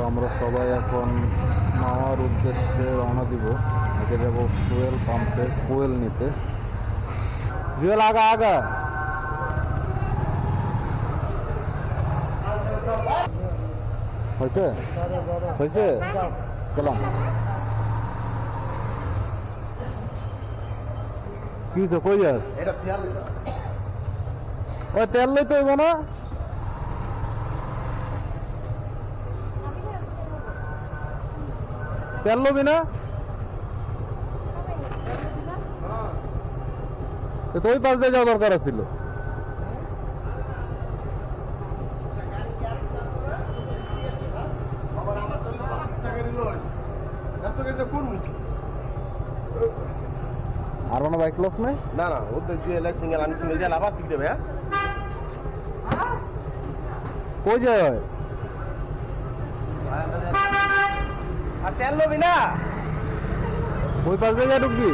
আমরা সবাই এখন মামার উদ্দেশ্যে রওনা দিব। আগে যাব ফুয়েল পাম্পে ফুয়েল নিতে। জুয়েল আগা আগা হয়েছে হয়েছে গেলাম। কি হয়েছে কই যাস? ওই তেল লই তো হইব না? তেল লবি না? তো ওই পাশ দিয়ে যাওয়া দরকার ছিল। আর কোনো বাইক লস নাই? না না ওদের জুয়েল সিঙ্গেল আমি সিঙ্গেল দিয়ে আবার শিখতে ভাইয়া। কই যায় আর তেল লবি না? ওই পাশ দিয়ে যা ঢুকবি।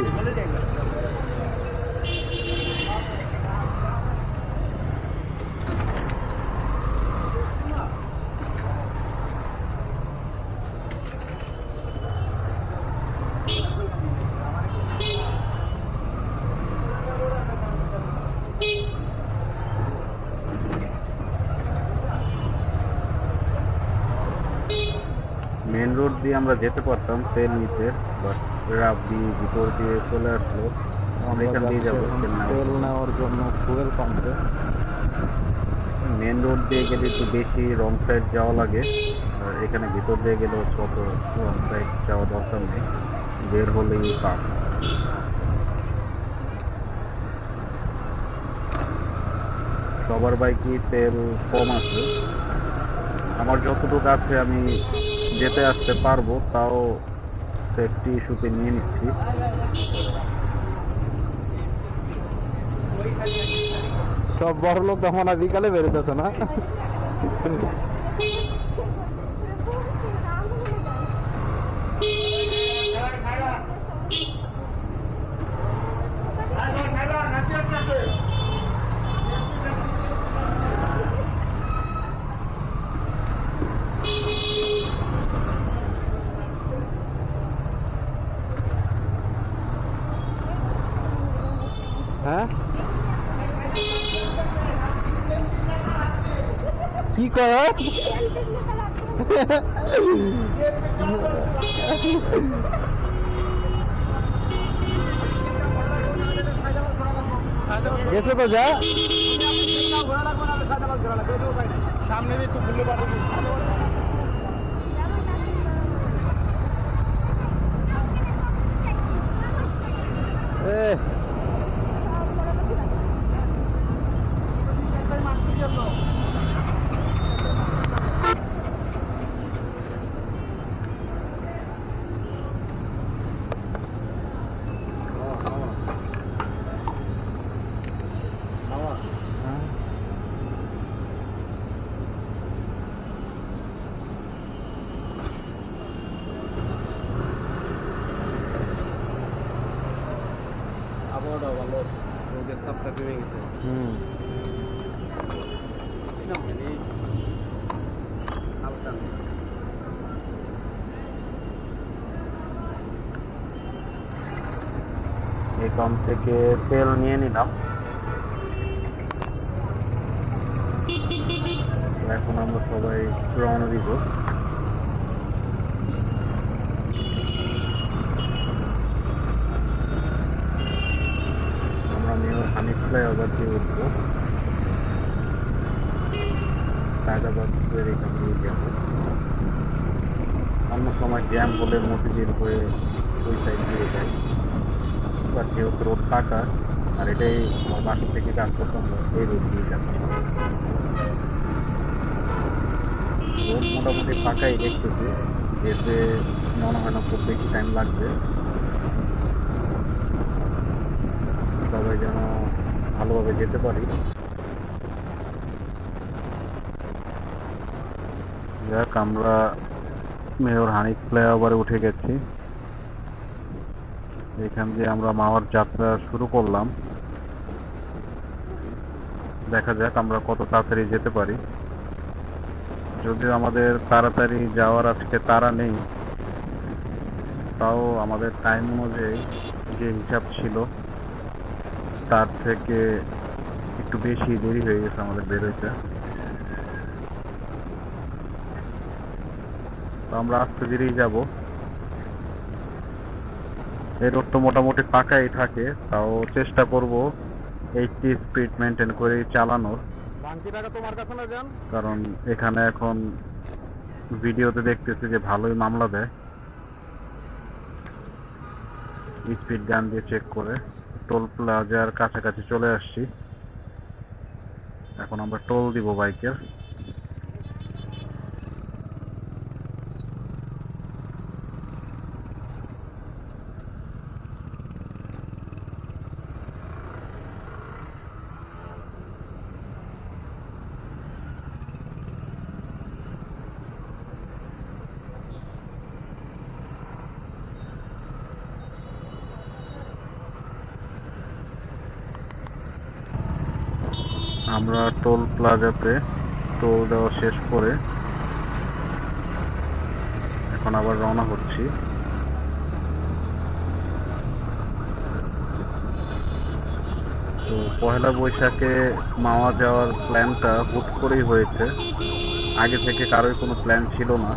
মেন রোড দিয়ে আমরা যেতে পারতাম তেল নিতে, বাট রাব্বি ভিতর দিয়ে চলে আসলো। এখান দিয়ে যাবো তেল নেওয়ার জন্য ফুয়েল পাম্পে। মেন রোড দিয়ে গেলে একটু বেশি রং সাইড যাওয়া লাগে, আর এখানে ভিতর দিয়ে গেলেও কত রং সাইড যাওয়া দরকার নেই, বের হলেই পাম। সবার বাইকই তেল কম আছে, আমার যতটুকু আছে আমি যেতে আসতে পারবো, তাও সেফটি ইস্যুতে নিয়ে নিচ্ছি। সব বড় লোক তখন আর বিকালে বেরোতেছে না। হ্যাঁ কি কর? গেছে তো যা সামনে একটু খুললে ভালো রোদের তাপটা কমে গেছে। এই পাম্প থেকে তেল নিয়ে নিলাম। এখন আমরা সবাই রওনা দিব। হানিফ ফ্লাইওভার দিয়ে উঠবো, সায়দাবাদের এখান দিয়ে যাবো। অন্য সময় জ্যাম হলে মতিঝিল হয়ে ওই সাইড দিয়ে যাই, বাট যেহেতু রোড ফাঁকা আর এটাই আমার বাসা থেকে কাজ করতে আমরা এই রোড দিয়ে যাবো। রোড মোটামুটি ফাঁকাই দেখতেছি, যেতে মনে হয় না খুব বেশি টাইম লাগবে। সবাই যেন ভালোভাবে যেতে পারি। যাক, আমরা মেয়র হানিফ ফ্লাইওভারে উঠে গেছি। এখান দিয়ে আমরা মাওয়ার যাত্রা শুরু করলাম। দেখা যাক আমরা কত তাড়াতাড়ি যেতে পারি। যদিও আমাদের তাড়াতাড়ি যাওয়ার আজকে তাড়া নেই, তাও আমাদের টাইম অনুযায়ী যে হিসাব ছিল তার থেকে একটু বেশি দেরি হয়ে গেছে আমাদের বেরোইতে। তো আমরা আস্তে ধীরেই যাব। এই রোড তো মোটামুটি ফাঁকাই থাকে, তাও চেষ্টা করব 80 স্পিড মেনটেন করে চালানোর। তোমার কাছে না যান, কারণ এখানে এখন ভিডিওতে দেখতেছি যে ভালোই মামলা দেয় স্পিড গান দিয়ে চেক করে। টোল প্লাজার কাছাকাছি চলে আসছি, এখন আমরা টোল দিব বাইকের। আমরা টোল প্লাজাতে টোল দেওয়া শেষ করে এখন আবার রওনা হচ্ছি। তো পহেলা বৈশাখে মাওয়া যাওয়ার প্ল্যানটা হুট করেই হয়েছে, আগে থেকে কারোই কোনো প্ল্যান ছিল না।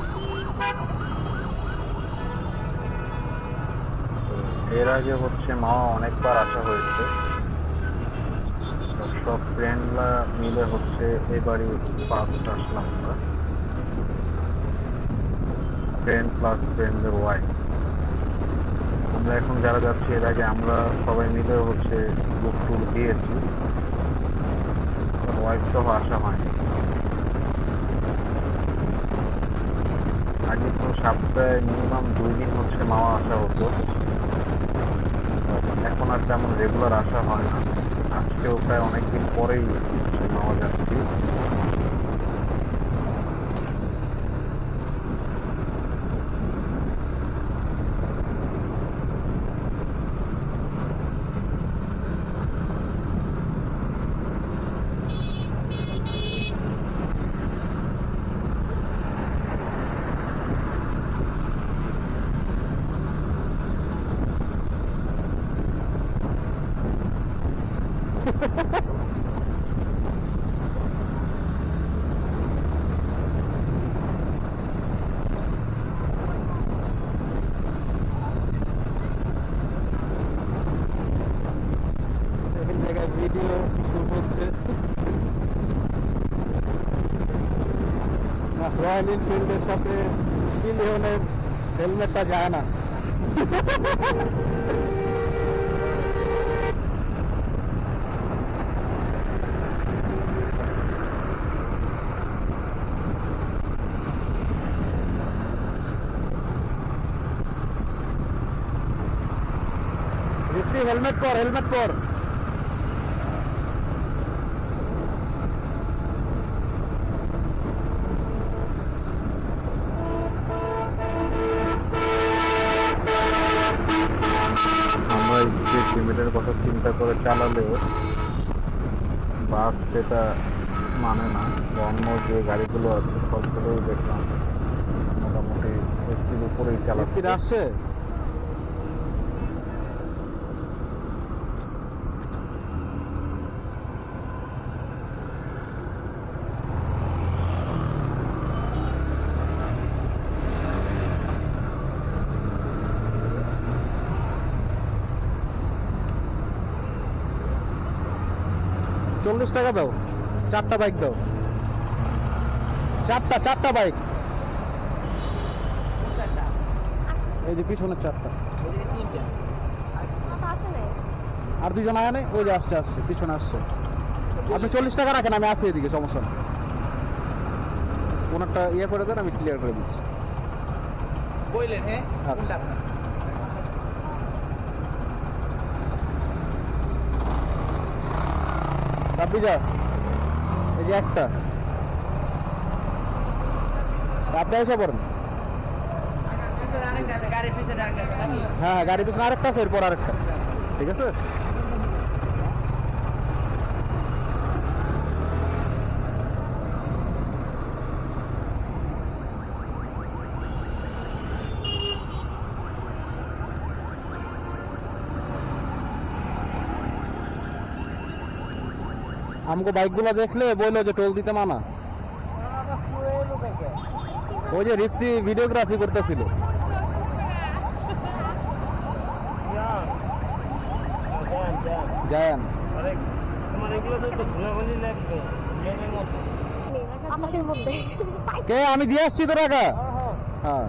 এর আগে হচ্ছে মাওয়া অনেকবার আসা হয়েছে, সব ফ্রেন্ডরা মিলে হচ্ছে এবারই ফার্স্ট আসলাম আমরা, ফ্রেন্ড প্লাস ফ্রেন্ডের ওয়াইফ। আমরা এখন যারা যাচ্ছি এর আগে আমরা সবাই মিলে হচ্ছে গ্রুপ ট্যুর দিয়েছি, ওয়াইফ সহ আসা হয়নি। আগে তো সপ্তাহে মিনিমাম 2 দিন হচ্ছে মাওয়া আসা হতো, এখন আর তেমন রেগুলার আসা হয় না। আজকেও প্রায় অনেকদিন পরেই মাওয়া যাচ্ছি। ভিডিও শুট হচ্ছে। রয়্যাল এনফিল্ডের সাথে পিলিয়নের হেলমেটটা যায় না। হেলমেট পর, হেলমেট পর। আমরা স্পিড লিমিটের কথা চিন্তা করে চালালেও বাস সেটা মানে না। অন্য যে গাড়িগুলো আছে সবগুলোই দেখলাম মোটামুটি 80-র উপরেই চালাচ্ছে। আসছে টাকা দাও, 4টা বাইক দাও, 4টা বাইক। এই যে পিছনের 4টা, আর 2জন আয়া নেই। ওই যে আসছে, পিছনে আসছে। আপনি 40 টাকা রাখেন, আমি আছি এদিকে, সমস্যা নেই। ওনারটা ইয়ে করে দেন, আমি ক্লিয়ার করে দিচ্ছি। আচ্ছা। আপনি যা, এই যে একটা, আপনি এসে পড়েন। হ্যাঁ, গাড়ির পিছনে আরেকটা আছে, এরপর আরেকটা। ঠিক আছে। আমাকে বাইকগুলো দেখলে বললো যে টোল দিতে মানা। ওই যে রিপসি ভিডিওগ্রাফি করতেছিল। জায়ান কে আমি দিয়ে আসছি তো টাকা। হ্যাঁ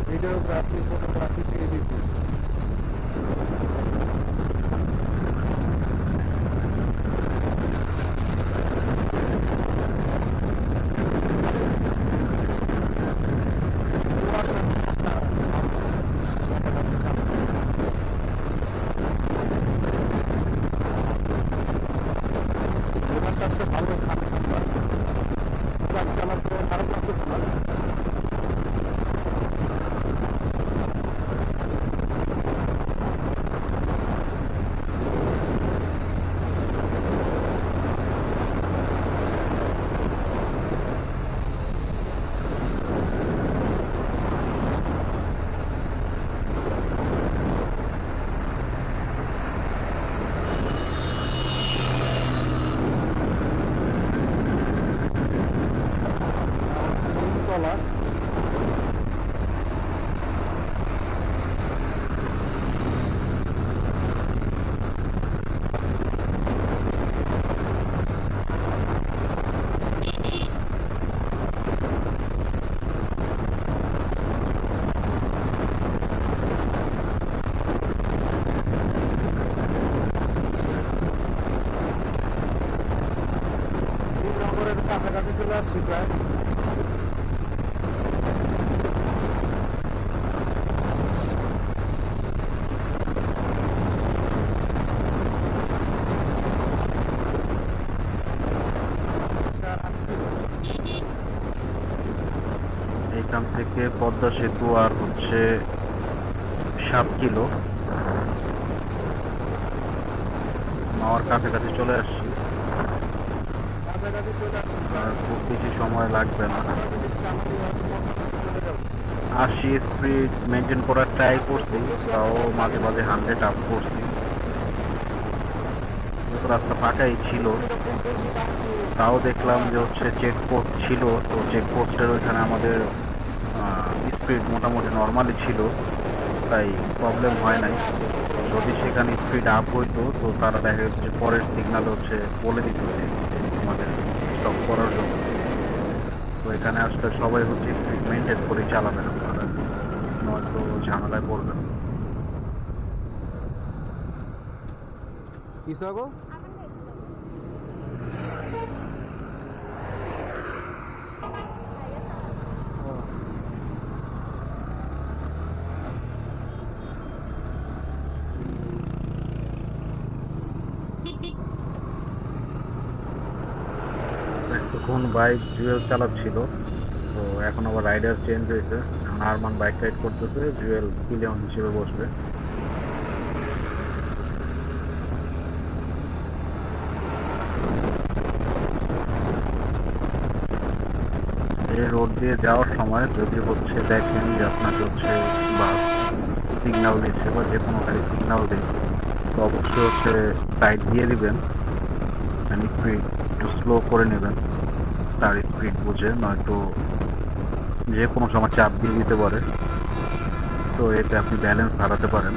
ভিডিওগ্রাফি ফটোগ্রাফি দিয়ে দিচ্ছি। ভালো চালাতে খারাপ লাগতেছে না। কাছাকাছি চলে আসছি প্রায়। এখান থেকে পদ্মা সেতু আর হচ্ছে 7 কিলো, মাওয়ার কাছাকাছি চলে আসছি। আর খুব বেশি সময় লাগবে না। 80 স্পিড মেনটেন করার ট্রাই করছি, তাও মাঝে মাঝে 100 আপ করছি। রাস্তা ফাঁকাই ছিল, তাও দেখলাম যে হচ্ছে চেকপোস্ট ছিল, তো চেকপোস্টের ওইখানে আমাদের স্পিড মোটামুটি নর্মালি ছিল, তাই প্রবলেম হয় নাই। যদি সেখানে স্পিড আপ হইতো তো তারা দেখা যাচ্ছে পরের সিগন্যাল হচ্ছে বলে দিত যে আমাদের স্টপ করার জন্য। তো এখানে আসলে সবাই হচ্ছে স্পিড মেনটেন করে চালাবেন আপনারা, নয়তো ঝামেলায় পড়বেন। কিসাগো তখন বাইক জুয়েল চালাচ্ছিল, তো এখন আবার রাইডার চেঞ্জ হয়েছে। এখন আরমান বাইক রাইড করতেছে, জুয়েল পিলিয়ন হিসেবে বসবে। এই রোড দিয়ে যাওয়ার সময় যদি হচ্ছে দেখেন যে আপনাকে হচ্ছে বাস সিগন্যাল দিচ্ছে বা যে কোনো গাড়ি সিগন্যাল দেয়, তো অবশ্যই হচ্ছে সাইড দিয়ে দিবেন, স্পিড একটু স্লো করে নেবেন তার স্পিড বুঝে, নয়তো যে কোনো সময় চাপ দিয়ে দিতে পারে, তো এতে আপনি ব্যালেন্স হারাতে পারেন।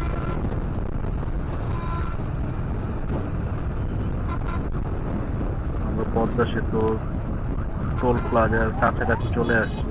আমরা পদ্মা সেতু টোল প্লাজার কাছাকাছি চলে আসছি।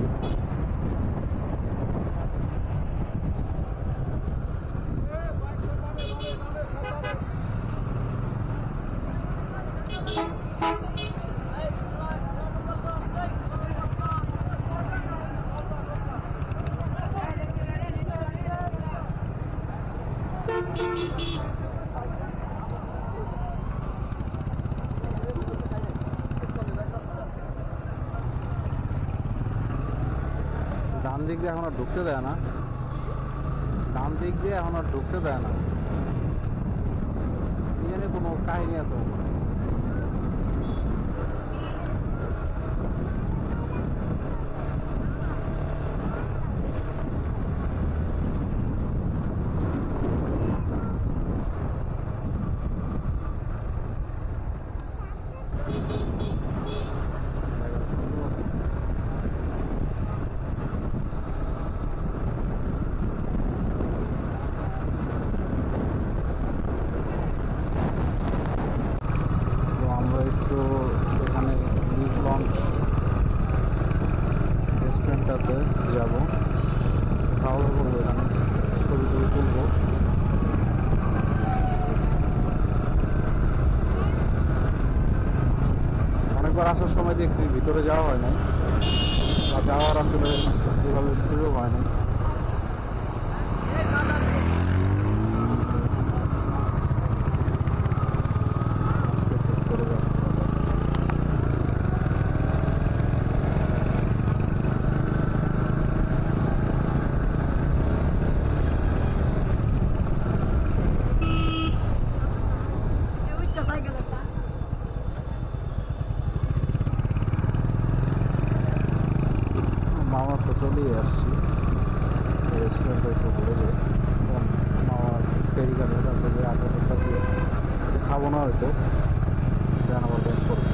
ডান দিক দিয়ে এখন আর ঢুকতে দেয় না, ডান দিক দিয়ে এখন আর ঢুকতে দেয় না, এখানে কোনো কাহিনী আছে? তো এখানে নিউ লঞ্চ রেস্টুরেন্টটাতে যাবো, খাওয়া দাওয়া করবো, এখানে ছবি টবি তুলবো। অনেকবার আসার সময় দেখছি ভিতরে যাওয়া হয় নাই, বা যাওয়ার আসলে এভাবে সুযোগ হয় না। মামা তো চলেই আসছি, রেস্টুরেন্টে একটু ঘুরে যাই। মামা ফেরিঘাটের কাছে যে আগে দিয়ে খাবো না হয়তো, যেন আবার ব্যাক করবো।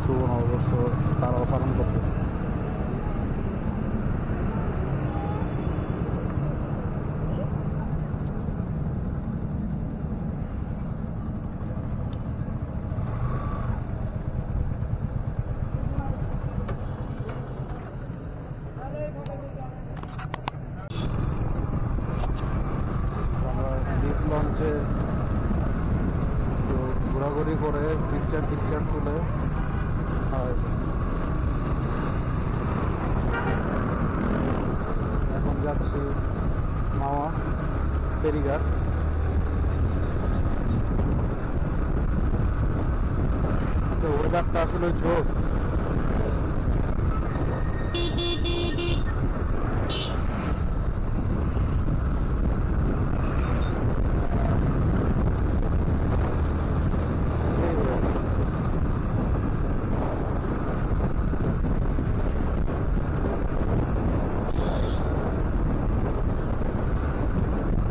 শুভ নববর্ষ তারাও পালন করতেছে। আমরা ডিপ লঞ্চে একটু ঘোরাঘুরি করে পিকচার তুলে এখন যাচ্ছি মামা ফেরিঘাট। তো ওয়েদারটা আসলে জোস।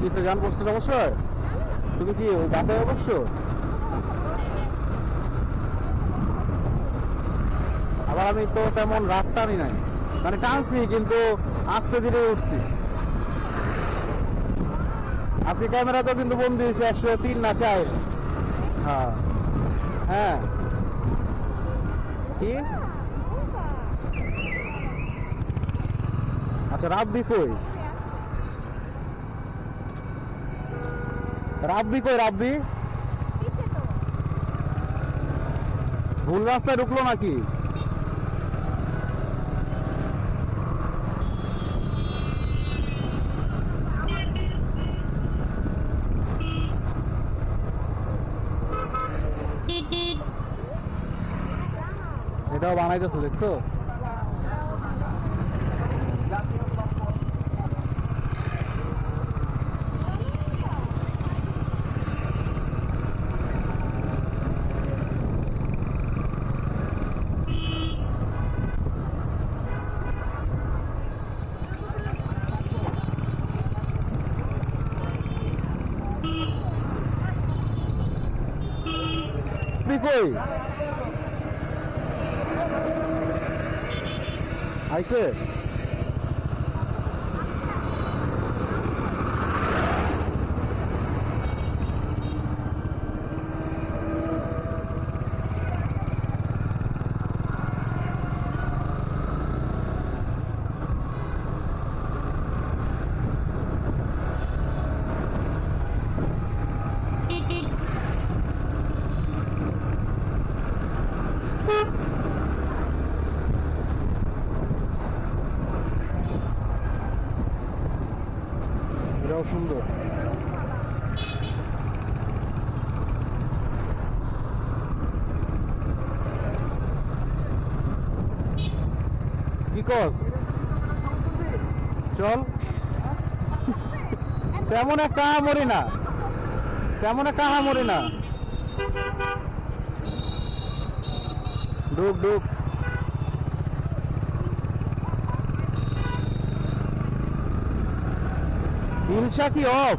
কিসে গান বসতে অবশ্যই তুমি কি ওই বাসে অবশ্য? আবার আমি তো তেমন রাত টানি নাই, মানে টানছি কিন্তু আস্তে ধীরে উঠছি। আজকে ক্যামেরা তো কিন্তু বন্দি হয়েছে 103 না 4, হ্যাঁ হ্যাঁ কি আচ্ছা রাব্বি কই রাব্বি ভুল রাস্তায় ঢুকলো নাকি এটাও বানাইতেছে দেখছো কই আইছে এটাও সুন্দর কি কর চল তেমন একটা মরি না ডুব ডুব ইলশা কি অফ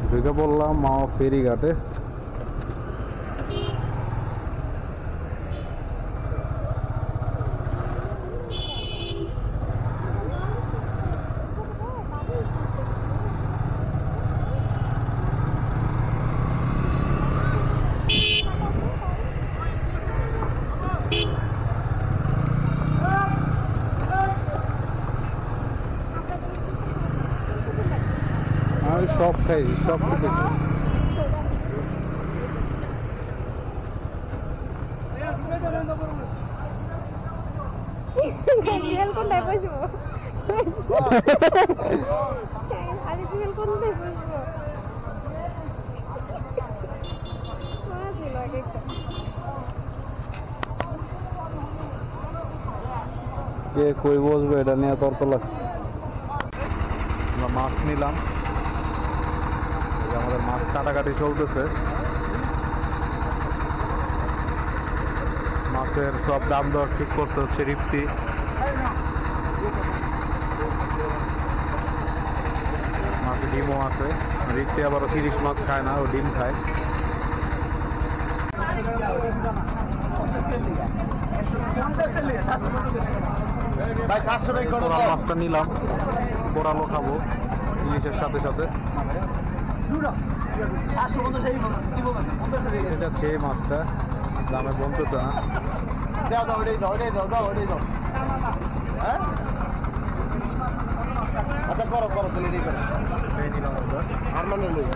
ঢুকে বললাম মা ফেরিঘাটে আমি সব খাই সব কিছু জিমেল কোনটায় বসবো আরে জিমেল কোনটায় বসবো ছিল একটা কে কই বসবে এটা নিয়ে তর্ক লাগছে আমরা মাছ নিলাম আমাদের মাছ কাটাকাটি চলতেছে মাছের সব দাম দর ঠিক করছে হচ্ছে রিপ্তি মাছে ডিমও আছে রিপ্তি আবার 30 মাছ খায় না ও ডিম খায় কোরাল মাছটা নিলাম কোরালও খাবো ইলিশের সাথে সাথে এটা ছে মাছটা দামে বলতেছে না আচ্ছা করো করো তাহলে রেডি করো আর মানে লই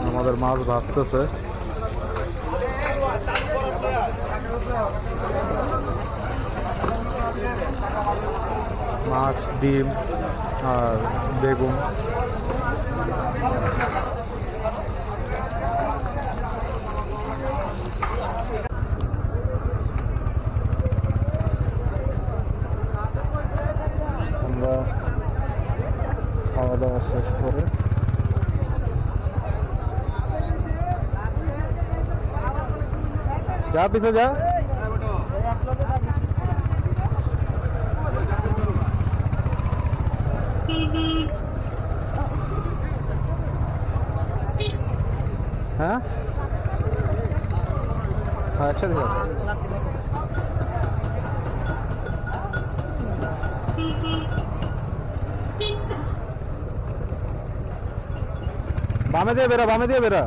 আমাদের মাছ ভাজতেছে মাছ ডিম আর বেগুন আমরা খাওয়া দাওয়া শেষ করে যা পিছে যা হ্যাঁ একসাথে বামে দিয়ে বেরা, বামে দিয়ে বেরা।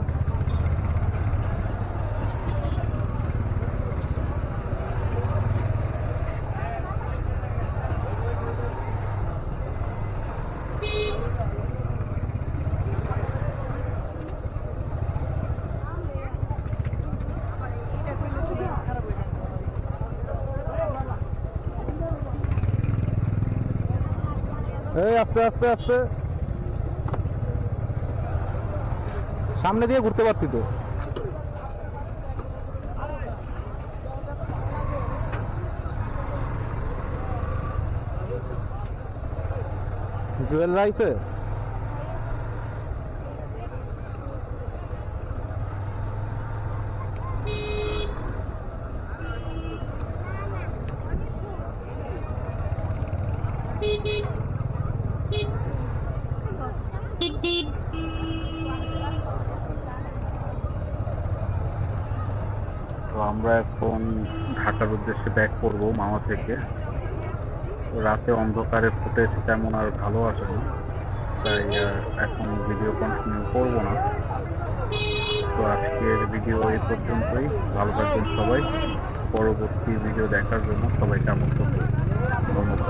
এই আস্তে আস্তে আস্তে, সামনে দিয়ে ঘুরতে পারতি তো। জুয়েল রাইসে তো আমরা এখন ঢাকার উদ্দেশ্যে ব্যাক করব মামা থেকে। তো রাতে অন্ধকারে ফুটেজ তেমন আর ভালো আসে না, তাই এখন ভিডিও কন্টিনিউ করব না। তো আজকের ভিডিও এই পর্যন্তই। ভালো থাকবেন সবাই। পরবর্তী ভিডিও দেখার জন্য সবাইকে আমন্ত্রণ করি। ধন্যবাদ।